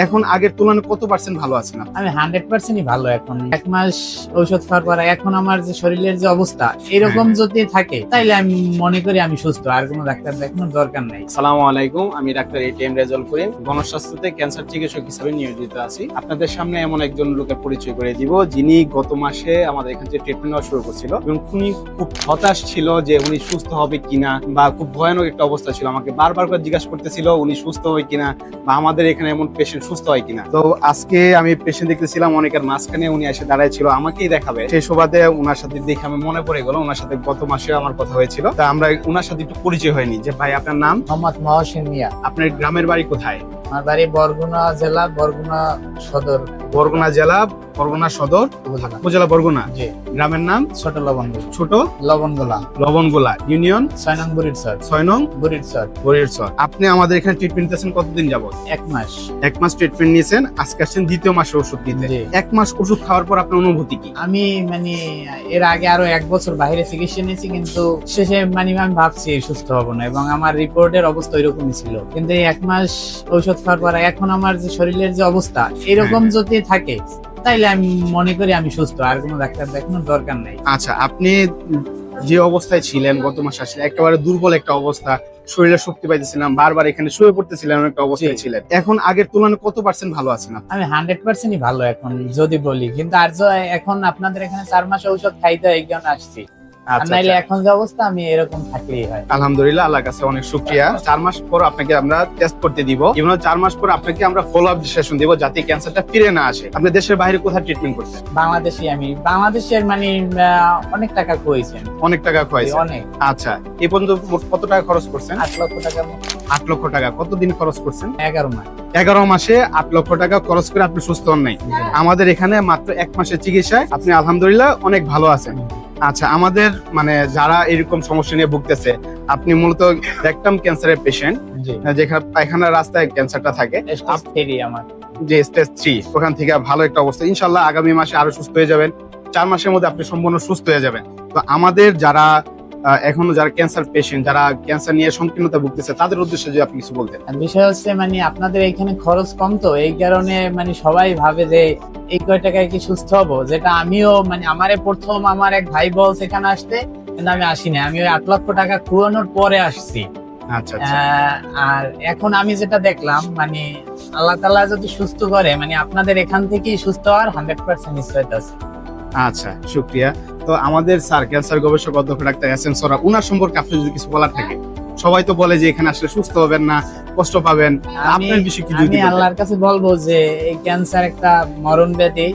এখন আগের তুলনায় কত পার্সেন্ট ভালো আছেন আপনি? আমি 100%ই ভালো এখন। 1 মাস ঔষধ খাওয়ার পর এখন আমার যে শরীরের যে অবস্থা এরকম যদি থাকে তাইলে আমি মনে করি আমি সুস্থ, আর কোনো ডাক্তার দেখানোর দরকার নাই। আসসালামু আলাইকুম, আমি doctor ATM Rezaul Karim, গণস্বাস্থ্যতে cancer চিকিৎসক হিসেবে নিয়োজিত আছি। আপনাদের সামনে এমন একজন লোকের পরিচয় করে দিব যিনি গত মাসে আমাদের এখান থেকে ট্রিটমেন্ট নেওয়া শুরু করছিল এবং উনি খুব হতাশ ছিল যে উনি সুস্থ হবে কিনা, বা খুব ভয়ানক একটা অবস্থা ছিল। আমাকে বারবার করে জিজ্ঞাসা করতেছিল উনি সুস্থ হয় কিনা, বা আমাদের এখানে এমন পেশেন্ট সুস্থ হয় কিনা। তো আজকে আমি পেশেন্ট দেখতেছিলাম অনেকের মাঝখানে, উনি এসে দাঁড়ায় ছিল আমাকেই দেখাবে। সেই সুবাদে ওনার সাথে দেখে আমি মনে পড়ে গেল ওনার সাথে গত মাসে আমার কথা হয়েছিল। তা আমরা ওনার সাথে একটু পরিচয় হয়নি। যে ভাই আপনার নাম? মোহাম্মদ মহসিন মিয়া। আপনার গ্রামের বাড়ি কোথায়? আমার বাড়ি বরগুনা জেলা, বরগুনা সদর। বরগুনা জেলা, বরগুনা সদর উপজেলা বরগুনা। জি। গ্রামের নাম? ছোট লবণগোলা। ছোট লবণগোলা। লবণগোলা ইউনিয়ন 6 নং বুড়িরচর। 6 নং বুড়িরচর। বরিরচর। আপনি আমাদের এখানে ট্রিটমেন্ট নিতেছেন কতদিন যাবত? 1 মাস। 1 মাস ট্রিটমেন্ট নিয়েছেন, আজকে আসছেন দ্বিতীয় মাসে ওষুধ নিতে। জি। 1 মাস ওষুধ খাওয়ার পর আপনার অনুভূতি কি? আমি এর আগে আরো 1 বছর বাইরে চিকিৎসা নিয়েছি, কিন্তু শেষে আমি ভাবছি সুস্থ হব না, এবং আমার রিপোর্টের অবস্থা ওইরকমই ছিল। কিন্তু এই 1 মাস ঔষধ খাওয়ার পর এখন আমার যে শরীরের যে অবস্থা এরকম যদি থাকে তাইলে আমি মনে করি আমি সুস্থ, আর কোনো ডাক্তার দেখানোর দরকার নাই। আচ্ছা, আপনি যে অবস্থায় ছিলেন গত মাসে আসলে একেবারে দুর্বল একটা অবস্থা, শরীরে শক্তি পাইতেছিলাম, বারবার এখানে শুয়ে পড়তেছিলেন, একটা অবস্থায় ছিলেন। এখন আগের তুলনায় কত পার্সেন্ট ভালো আছেন আপনি? আমি 100%ই ভালো এখন যদি বলি, কিন্তু আর এখন আপনাদের এখানে 4 মাস ঔষধ খাইতে হয় এই কারণে আসছি। আর নাইলে এখন যে অবস্থা আমি এরকম থাকলেই হয়। আলহামদুলিল্লাহ, আল্লাহর কাছে অনেক শুকরিয়া। 4 মাস পর আপনাকে আমরা টেস্ট করতে দিব, এবং 4 মাস পর আপনাকে আমরা ফলো আপ সেশন দিব যাতে ক্যান্সারটা ফিরে না আসে। আপনি দেশের বাইরে কোথায় ট্রিটমেন্ট করছেন? আমি বাংলাদেশের অনেক টাকা খুঁজেছেন। অনেক টাকা খরচ? অনেক। আচ্ছা, এই পর্যন্ত মোট কত টাকা খরচ করছেন? 8 লক্ষ টাকা। 8 লক্ষ টাকা। কতদিন খরচ করছেন? 11 মাস। 11 মাসে 8 লক্ষ টাকা খরচ করে আপনি সুস্থ হন নাই। আমাদের এখানে মাত্র 1 মাসের চিকিৎসায় আপনি আলহামদুলিল্লাহ অনেক ভালো আছেন। আচ্ছা, আমাদের মানে যারা এরকম সমস্যা নিয়ে ভুগতেছে, আপনি মূলত রেকটাম ক্যান্সারের পেশেন্ট, যেখানে পায়খানার রাস্তায় ক্যান্সারটা থাকে, আমার যে স্টেজ 3, ওখান থেকে ভালো একটা অবস্থা। ইনশাআল্লাহ আগামী মাসে আরো সুস্থ হয়ে যাবেন। 4 মাসের মধ্যে আপনি সম্পূর্ণ সুস্থ হয়ে যাবেন। তো আমাদের যারা এখনো যারা ক্যান্সার পেশেন্ট, যারা ক্যান্সার নিয়ে সংকীর্ণতা ভুগতেছে, তাদের উদ্দেশ্যে যদি আপনি কিছু বলতেন। বিষয় হচ্ছে আপনাদের এখানে খরচ কম, তো এই কারণে সবাই ভাবে যে এই কয় টাকায় কি সুস্থ হবো, যেটা আমিও আমারে প্রথম আমার এক ভাই বলছে এখানে আসতে, কিন্তু আমি আসিনি। আমি ওই 8 লক্ষ টাকা খুয়ানোর পরে আসছি। আচ্ছা। আর এখন আমি যেটা দেখলাম আল্লাহ তাআলা যদি সুস্থ করে আপনাদের এখান থেকেই সুস্থ হওয়ার 100% নিশ্চয়তা আছে। আচ্ছা, শুকরিয়া। তো আমাদের স্যার ক্যান্সার গবেষক অধ্যক্ষ ডাক্তার এস এম সোহরাব, উনার সম্পর্কে আপনি যদি কিছু বলার থাকে। সবাই তো বলে যে এখানে আসলে সুস্থ হবেন না, কষ্ট পাবেন, আপনার বিষয়ে কি? আমি আল্লাহর কাছে বলবো যে এই ক্যান্সার একটা মরণ ব্যাধি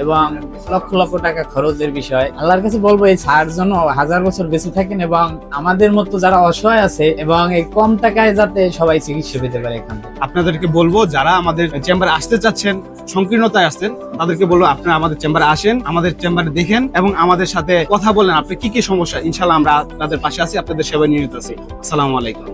এবং লক্ষ লক্ষ টাকা খরচের বিষয়। আল্লাহর কাছে বলবো এই ছাড় জন্য 1000 বছর বেঁচে থাকেন, এবং আমাদের মতো যারা অসহায় আছে এবং এই কম টাকায় যাতে সবাই চিকিৎসা পেতে পারে এখান থেকে। আপনাদেরকে বলবো যারা আমাদের চেম্বারে আসতে চাচ্ছেন, সংকীর্ণতায় আসছেন, তাদেরকে বলবো আপনারা আমাদের চেম্বারে আসেন, আমাদের চেম্বারে দেখেন এবং আমাদের সাথে কথা বলেন। আপনি কি কি সমস্যা, ইনশাআল্লাহ আমরা আপনাদের পাশে আছি, আপনাদের সেবায় নিয়োজিত আছি। আসসালামু আলাইকুম।